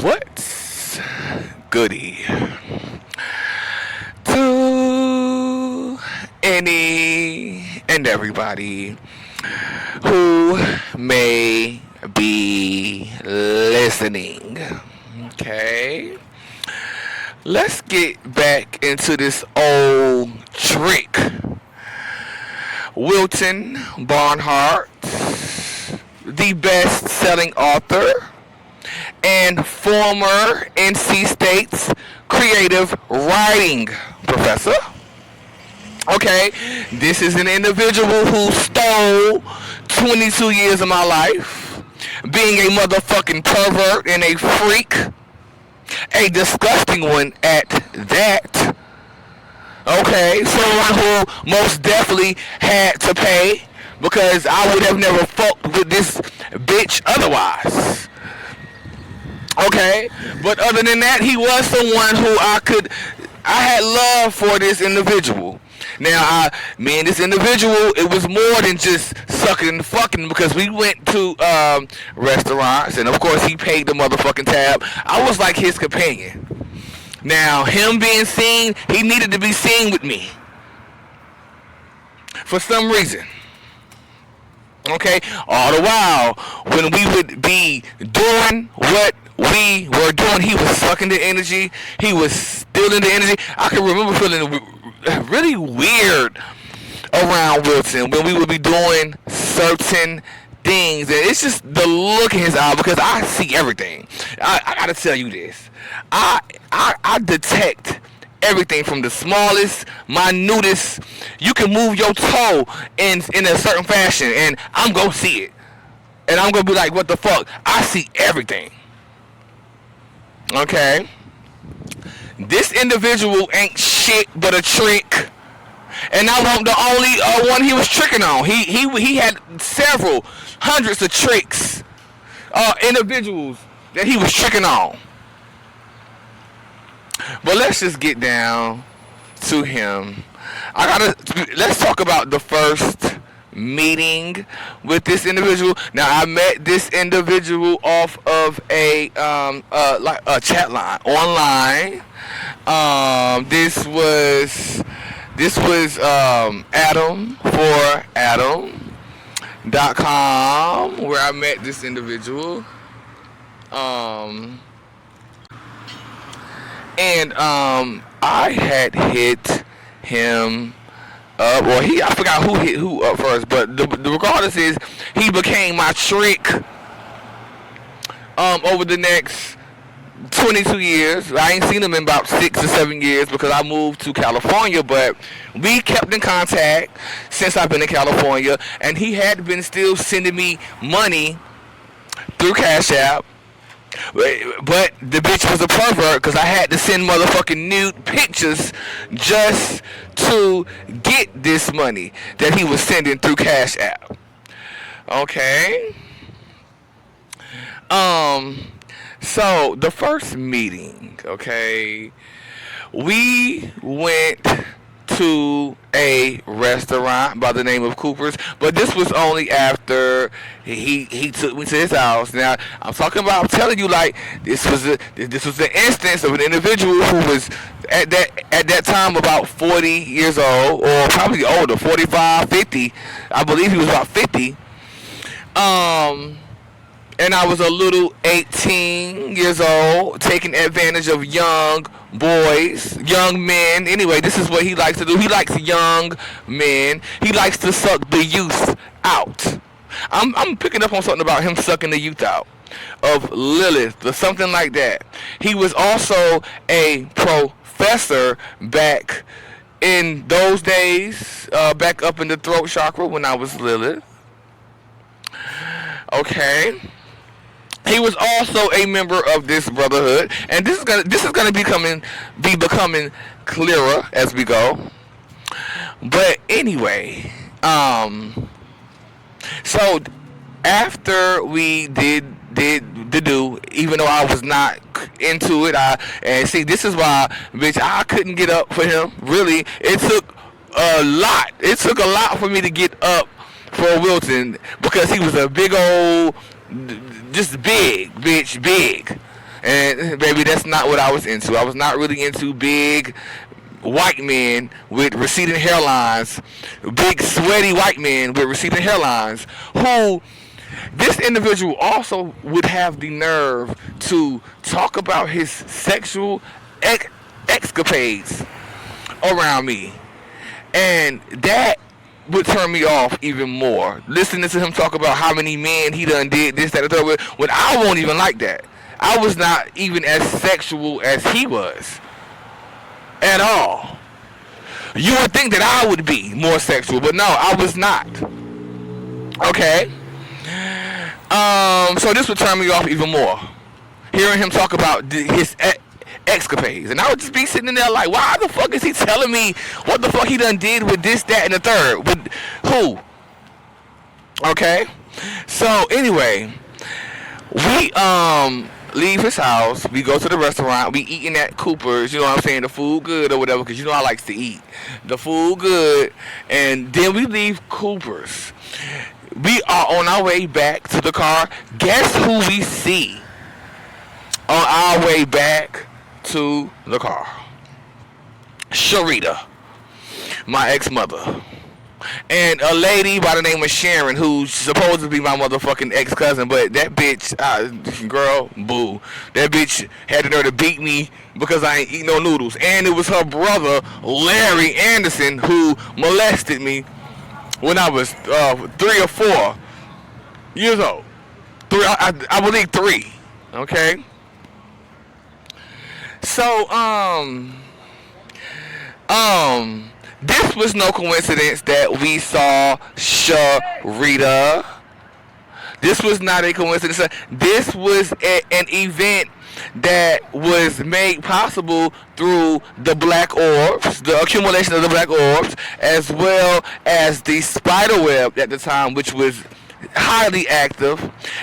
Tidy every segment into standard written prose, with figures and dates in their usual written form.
What's goody to any and everybody who may be listening? Okay, let's get back into this old trick. Wilton Barnhardt, the best-selling author and former NC State's creative writing professor. Okay, this is an individual who stole 22 years of my life, being a motherfucking pervert and a freak, a disgusting one at that. Okay, someone who most definitely had to pay because I would have never fucked with this bitch otherwise. Okay, but other than that, he was someone who I had love for this individual. Now, me and this individual, it was more than just sucking and fucking because we went to restaurants and of course he paid the motherfucking tab. I was like his companion. Now, him being seen, he needed to be seen with me for some reason. Okay, all the while when we would be doing what we were doing, he was sucking the energy. He was stealing the energy. I can remember feeling really weird around Wilton when we would be doing certain things. And it's just the look in his eye because I see everything. I gotta tell you this. I detect everything from the smallest, minutest. You can move your toe in a certain fashion, and I'm gonna see it, and I'm gonna be like, "What the fuck?" I see everything. Okay, this individual ain't shit but a trick, and I wasn't the only one he was tricking on. He had several hundreds of tricks, individuals that he was tricking on. But let's just get down to him. Let's talk about the first meeting with this individual. Now, I met this individual off of a chat line online. This was Adam for Adam.com where I met this individual. And I had hit him up, or I forgot who hit who up first, but the regardless is he became my trick over the next 22 years. I ain't seen him in about 6 or 7 years because I moved to California, but we kept in contact since I've been in California, and he had been still sending me money through Cash App. But the bitch was a pervert because I had to send motherfucking nude pictures just to get this money that he was sending through Cash App. Okay. So the first meeting, okay, we went to a restaurant by the name of Cooper's, but this was only after he took me to his house. Now I'm telling you, like this was the instance of an individual who was at that time about 40 years old, or probably older, 45, 50. I believe he was about 50. And I was a little 18 years old, taking advantage of young boys, young men. Anyway, this is what he likes to do. He likes young men. He likes to suck the youth out. I'm picking up on something about him sucking the youth out of Lilith or something like that. He was also a professor back in those days, back up in the throat chakra when I was Lilith. Okay. He was also a member of this brotherhood, and this is gonna be becoming clearer as we go. But anyway, so after we did the do, even though I was not into it, and see, this is why, bitch, I couldn't get up for him. Really, it took a lot. It took a lot for me to get up for Wilton because he was a big old. Just big, bitch, big. And baby, that's not what I was into. I was not really into big white men with receding hairlines, big sweaty white men with receding hairlines, who this individual also would have the nerve to talk about his sexual escapades around me. And that would turn me off even more. Listening to him talk about how many men he done did this, that, and the third, when I won't even like that. I was not even as sexual as he was. At all. You would think that I would be more sexual, but no, I was not. Okay? So this would turn me off even more. Hearing him talk about his escapades. And I would just be sitting in there like, why the fuck is he telling me what the fuck he done did with this, that, and the third? With who? Okay? So, anyway, we, leave his house, we go to the restaurant, we eating at Cooper's, you know what I'm saying, the food good or whatever, because you know I likes to eat. The food good, and then we leave Cooper's. We are on our way back to the car. Guess who we see on our way back to the car? Sharita, my ex-mother. And a lady by the name of Sharon, who's supposed to be my motherfucking ex-cousin, but that bitch, girl, boo. That bitch had the nerve to beat me because I ain't eat no noodles. And it was her brother, Larry Anderson, who molested me when I was 3 or 4 years old. I believe 3. Okay? So, this was no coincidence that we saw Sharita. This was not a coincidence. This was an event that was made possible through the black orbs, the accumulation of the black orbs, as well as the spider web at the time, which was highly active,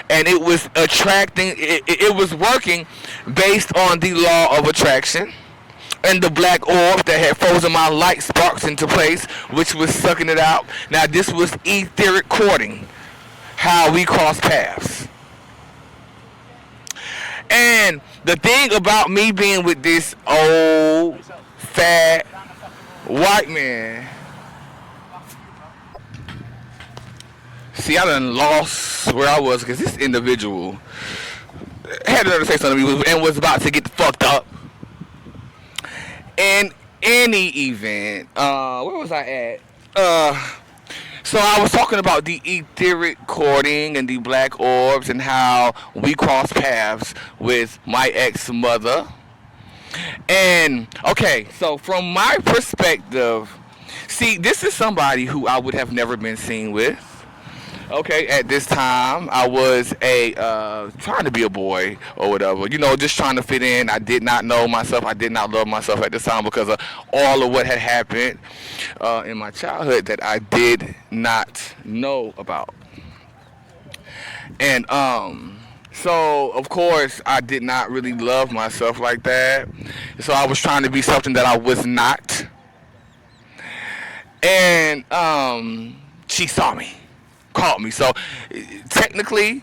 and it was attracting, it was working based on the law of attraction. And the black orb that had frozen my light sparks into place, which was sucking it out. Now, this was etheric courting, how we crossed paths. And the thing about me being with this old, fat, white man, see, I done lost where I was because this individual had to say something to me and was about to get fucked up. In any event, where was I at? So I was talking about the etheric courting and the black orbs and how we crossed paths with my ex-mother. And, okay, so from my perspective, see, this is somebody who I would have never been seen with. Okay, at this time, I was trying to be a boy or whatever, you know, just trying to fit in. I did not know myself. I did not love myself at this time because of all of what had happened in my childhood that I did not know about. And so, of course, I did not really love myself like that. So I was trying to be something that I was not. And she saw me. Caught me. So technically,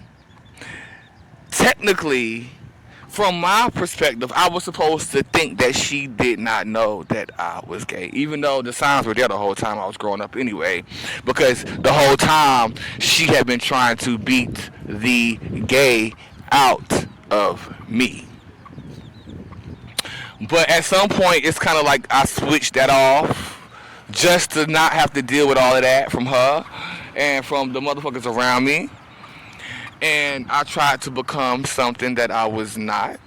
from my perspective, I was supposed to think that she did not know that I was gay, even though the signs were there the whole time I was growing up anyway, because the whole time she had been trying to beat the gay out of me. But at some point, it's kind of like I switched that off just to not have to deal with all of that from her and from the motherfuckers around me. And I tried to become something that I was not,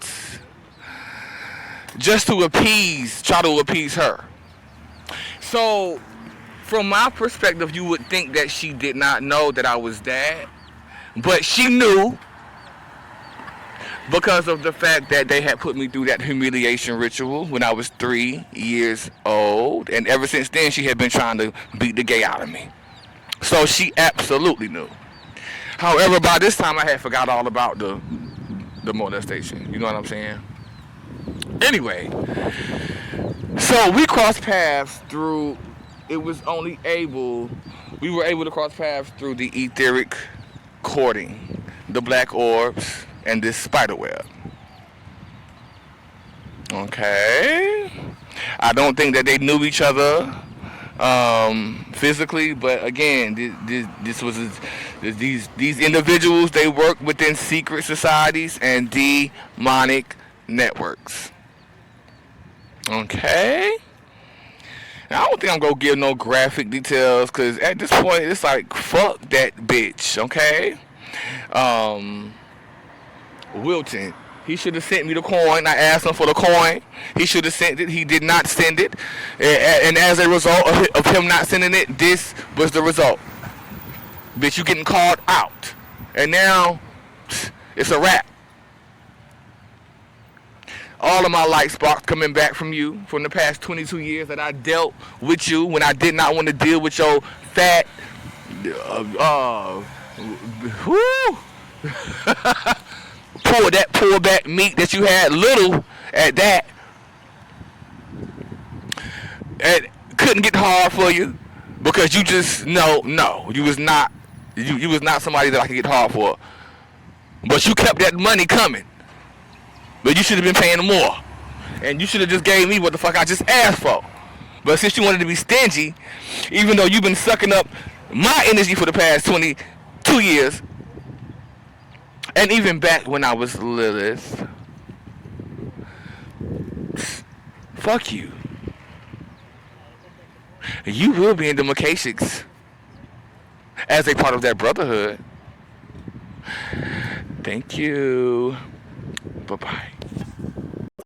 just to try to appease her. So from my perspective, you would think that she did not know that I was that, but she knew, because of the fact that they had put me through that humiliation ritual when I was 3 years old, and ever since then she had been trying to beat the gay out of me. So she absolutely knew. However, by this time I had forgot all about the molestation. You know what I'm saying? Anyway, so we crossed paths through. We were able to cross paths through the etheric courting, the black orbs, and this spider web. Okay. I don't think that they knew each other physically, but again, this was these individuals. They work within secret societies and demonic networks. Okay. Now, I don't think I'm gonna give no graphic details because at this point it's like fuck that bitch. Okay. Um, Wilton. He should have sent me the coin. I asked him for the coin. He should have sent it. He did not send it. And as a result of him not sending it, this was the result. Bitch, you getting called out. And now, it's a wrap. All of my light sparks coming back from you from the past 22 years that I dealt with you when I did not want to deal with your fat, whoo. Pull back meat that you had little at that, and couldn't get hard for you because you just no you was not you was not somebody that I could get hard for, but you kept that money coming, but you should have been paying more, and you should have just gave me what the fuck I just asked for. But since you wanted to be stingy, even though you've been sucking up my energy for the past 22 years. And even back when I was Lilith, fuck you. You will be in the Makashix as a part of that brotherhood. Thank you. Bye-bye.